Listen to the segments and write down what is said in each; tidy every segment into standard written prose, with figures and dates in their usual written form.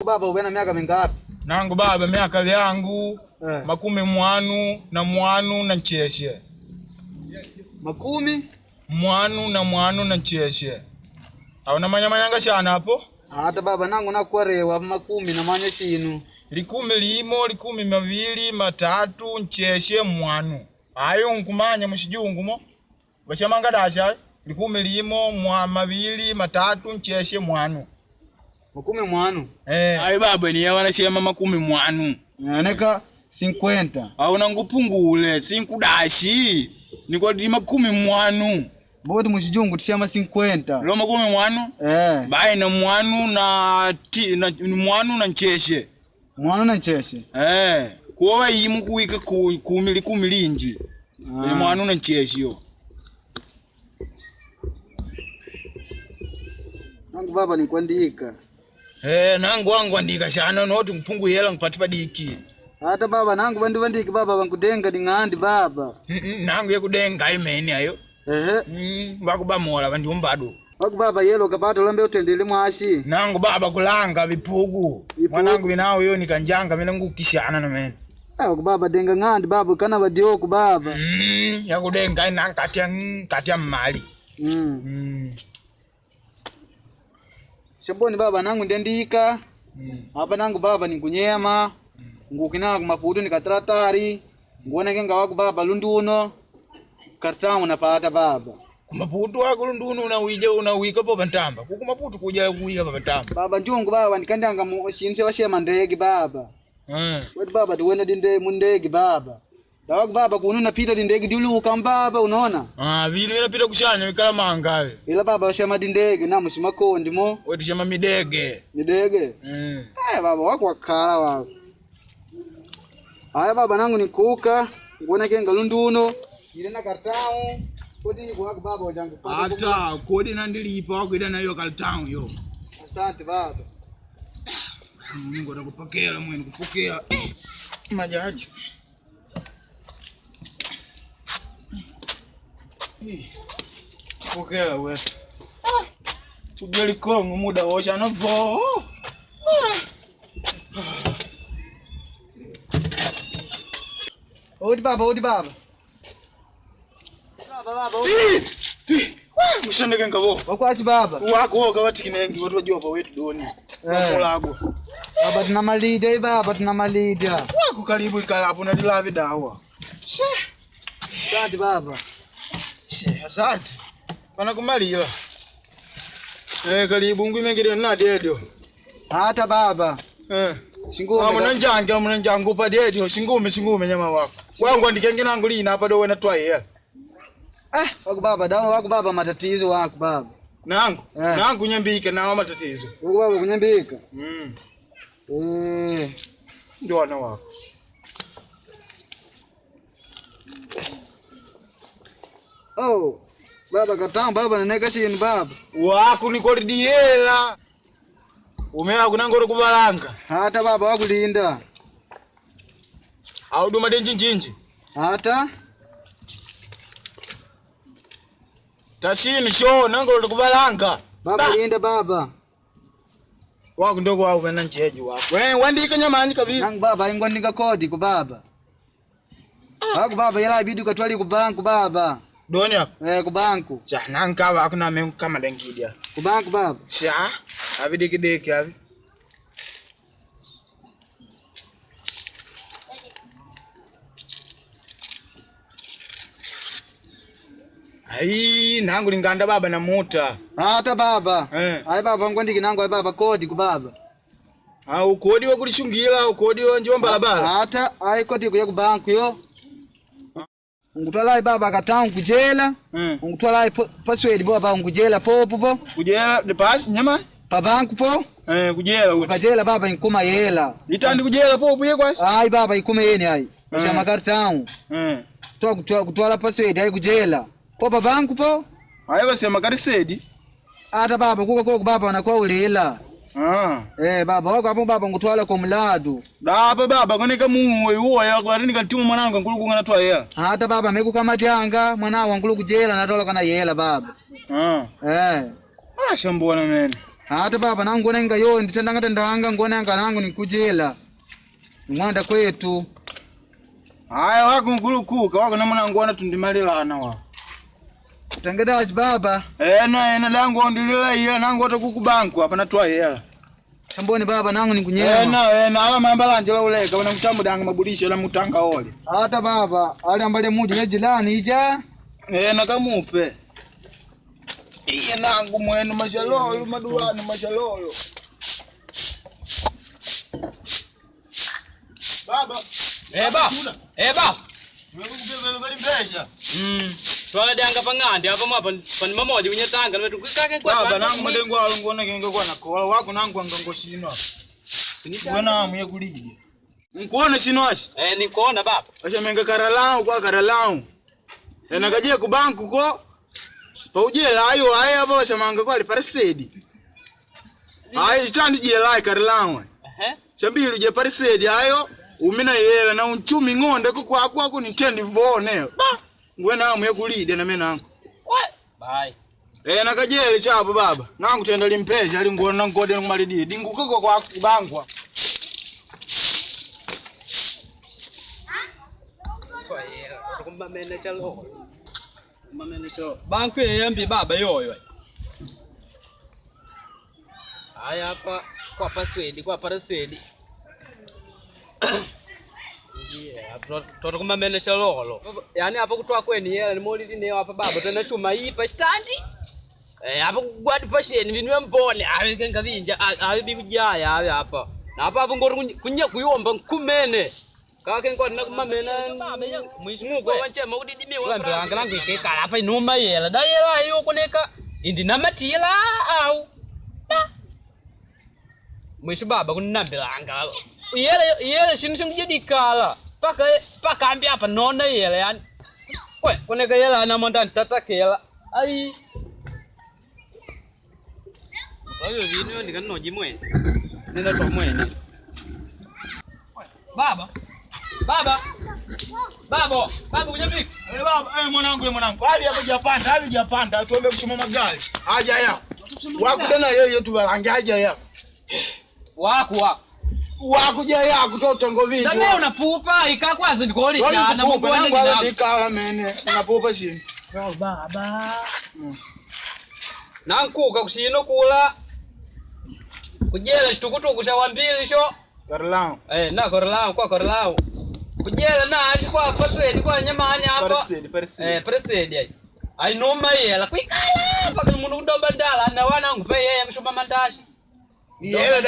Baba una miaka mingapi? Nangu baba miaka yangu makumi mwanu na ncheshe. Makumi? Mwanu na ncheshe. Hauna manyanga shana hapo? Hata baba nangu nakwarewa makumi na manya shinu. Likumi limo, likumi mavili, matatu, ncheshe, mwanu. Ayo nkumanya mshijungu mo. Bashamanga dasha, likumi limo, mavili, matatu, ncheshe, mwanu. Makumi mwanu? Ayo baba ni yawana shema makumi mwanu. Neka 50. Hauna ngupungule, 5 dashi. Niko di makumi mwanu. Bodi mshijungu tishama 50. Lo makumi mwanu? Bai na mwanu na ncheshe. Mwanu na ncheshe? Kuwa yimu kuwika kumi linji. Mwanu na ncheshe yo. Nangu baba ni kuandika. Nangu wangu andika shana noti mpungu hela ngupatipa diki. Hata baba nangu bandiki baba wankudenga di ngandi baba. Nangu ya kudenga imeni ayo. Baku bamola bandi umbado. Baku baba yelo kapato lambe utendele mwashi. Nangu baba kulanga vipugu. Mwanangu binao yo nikanjanga mina ngukishana na meni. Baku baba denga ngandi baba kana badioku baba. Ya kudenga ina katia mali. Shamboni baba nangu ndendika. Hapa nangu baba nikunyema. Ngukina kumaputu nikatratari. Nguona kenga waku baba lunduno. Kartamu napata baba. Kumaputu wako lunduno unawika po bantamba. Kukumaputu kuja kuwika po bantamba. Baba njungu baba nikandanga shinse washema ndegi baba. Wetu baba tuwena dinde mundegi baba. Dawaku baba kununa pita dindegi diluka mbaba unaona? Vile ila pita kushanya mikala mangawe. Ila baba washema dindegi na musimakondi mo. Wetu shema midege. Midege? Baba wako wakala wako. Haya baba nangu nikuka. Nguona kenga lunduno. Ile na kartao. Kodi wako baba wajangu. Hata kodi nandilipa wako ida na hiyo kartao yo. Asante baba. Mungu atakupokea mwenu kupokea. Majaji. Pokea we. Tujeli kongo muda washa na vo. Odi baba. Baba. Mushandeke ngabo. Wakwachi baba. Wako kawati kinengi watu wajua pa wetu doni. Wakolago. Baba tunamalida baba tunamalida. Wako karibu ikalapo na dilavi dawa. Asante baba. Asante. Bana kumalila. Karibu ngimengire na dedo. Hata baba. Singume. Amuna njangu pa dedo singume nyama wako. Wangu andikenge nangu lina hapa do wena twaye. Wako baba dawa wako baba matatizo wako baba. Nangu nyambika na matatizo. Wako baba kunyambika. Ndio wana wako. Baba katamba baba naneka shini baba. Wako nikoridiela. Umea kunangoro kubalanga. Hata baba wakulinda. Au duma denjinjinji. Hata Tashini show nangoro kubalanga. Baba linda baba. Wako ndogo wako wena ncheji wako. Wandika nyamani kabisa. Nangu baba ingwandika kodi ku baba. Wako baba yala bidu katwali ku banku baba. Doni hapo? Ku banku. Nanka wako na mengu kama dengidia. Ku banku baba. Havi diki havi. Ai, nangu linganda baba na muta. Hata baba. Ai baba ngwandiki nangu ai baba kodi ku baba. Ukodi wa kulishungira, ukodi wa njomba barabara. Hata ai kodi kuya ku banku yo. Ungutwala baba katangu kujela. Ungutwala password baba ungujela popo. Kujela the pass nyama? Pa banku po? Kujela uti. Kujela baba inkuma yela. Itandi kujela popo ye kwasi? Ai baba ikume yeni ai. Basha makartao. Kutwala password ai kujela. Po banku po? Ai basema karisedi. Hata baba kuko baba wanakuwa ulela. Baba wako hapo baba ngutwala kwa mladu. Baba koneka muwe uoya kwa rini kantimu mwanangu nkuluku ngana twa yela. Hata baba meku kama janga mwanangu nkuluku jela natola kana yela baba. Shambuana mene. Hata baba nangu nenga yo nditandanga ndanga ngona nga nangu nikujela. Ngwanda kwetu. Haya wako nkulukuka wako namuna ngona tundimalilana wa. Tangedaji baba. Ena langu ondilila hela nangu wata kukubanku hapa natwa hela. Samboni baba nangu nikunyema. Ena ala mambala njela uleka wana mtambu danga mabulisha la mutanga ole. Hata baba ali ambale muji nejilani ija. Nakamupe. Iye nangu mwenu mashaloyo maduwanu mashaloyo. Baba. Baba. Mbesha. Swala danga pangandi hapa mwa pani mamoja unyatanga wetu kukake kwa baba nangu madengo alo ngona kenge kwa nakola wako nangu angango shino. Ngona amye kulije. Nkuona shino ashi? Nikuona baba. Asha menga karalao kwa karalao. Nakaje ku banku ko. Paujela ayo hapa washamanga kwa parisedi. Ayi standi je lai karalao. Chambili je parisedi ayo umina yela na unchumi ngonde ko kwako nitendi vone. Ba ngwena amwe kulide na menangu. Bye. Nakajele chapo baba. Nangu tenda limpesha ali ngona ngode ngumalidi. Dingukoko kwa kubangwa. Kwa yela, kumamene shalo. Kumamene shalo. Banku yambi baba yoyo. Haya hapa kwa password, kwa password. Toto kumamene shalo. Yani hapa kutoa kweni yela ni molidi ne hapa baba tena shuma ipa standi. Hapa kwadi passion vinwe mpole akenga vinja abi kujaya hapa. Na hapa ngori kunya kuyomba nkumene. Kake ngori nakumamena mwishimuko wanchema udidimiwa. Wambe angalangu ikeka hapa inuma yela. Da yela hiyo koneka indi namatila au. Mwisho baba kunambila angalo. Yela shinu jedikala. Paka ambi hapa nona yela yani. We koneka yela na monda ntatakela. Ai. Ayo vino ndikanoji mwene. Nenda to mwene. Baba. Unyapika. Baba, mwanangu. Hadi hapa japanda, tuombe kushoma magari. Haja ya. Wako tena yeye tu balangi haja ya. Wako ja ya kutoa ngo vingi. Ndio unapupa ikakwaza ndikolisha na mugwani na. Ndikala mene, unapupa shini. Baba. Nankuka kushino kula. Kujela shitukutu kushawambili sho. Karlao. Karlao. Kujela na ashi kwa password kwa nyamani hapa. Parisedi ai. Ai noma yela kwikala paka mundu kudomba ndala na wanangu pe yeye kushoma mandashi. Yela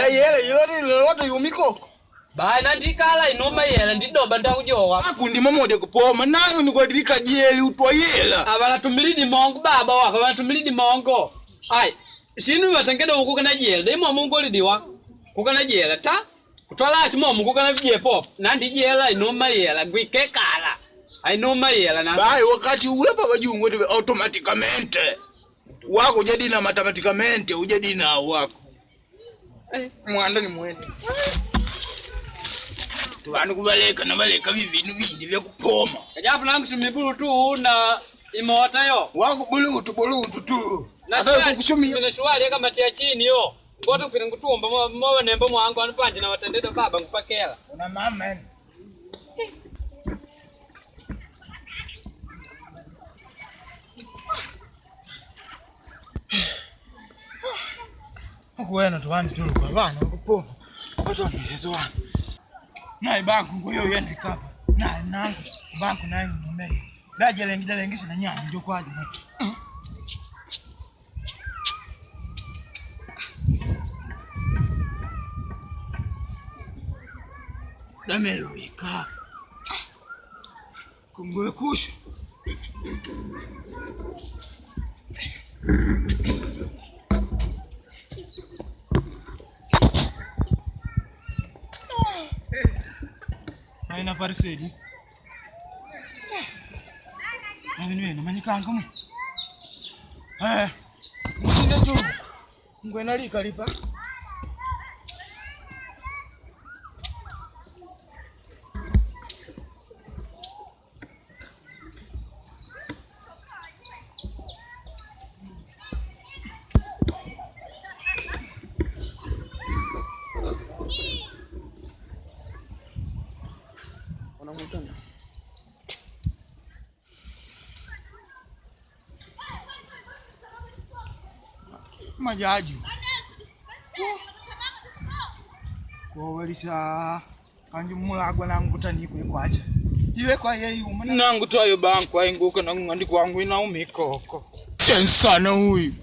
loto yumiko. Bai nandikala inoma yela ndidomba ndakujowa. Akundi mamode kupoma nangu nikodilika jeli utwa yela. Abala tumilidi mongo baba wako, abala tumilidi mongo. Ai, shinu watangeda ukukana jela, demo mungu lidiwa. Kukana jela ta? Kutola ashimo mungu kana vije pop. Nandi jela inoma yela gwikekala. Ai noma yela na. Bai wakati ule baba jungu automaticamente. Wako jadi na matematicamente ujadi na wako. Mwanda ni mwende. Tuwanu kubaleka na baleka vivinu vingi vya kupoma. Kajapu nangu shumibulu tu na imota yo. Wako bulutu tu. Nasa kushumi nimeshwali kama tia chini yo. Ngoto kupira ngutumba mwa nemba mwangu anupanje na watendeda baba ngupakela. Una mama. Kuwena tuwani tulu kwa bana kupoma. Watu wanisizo wana. Nai banku ngoyo yende kapa. Nai nangu banku nai mmei. Daje lengisa na nyanya ndio kwaje. Damelo ika. Kumbe kusha. Haina parisedi. Nani manyikanga mu. Msinde juu. Ngwena likalipa. ngutana. Majaji. Kwa walisa kanju mulagwa na ngutani kwacha. Iwe kwa yeye umana nangu toyo bank kwa inguka na ngandi kwangu ina umikoko. Sensana huyu.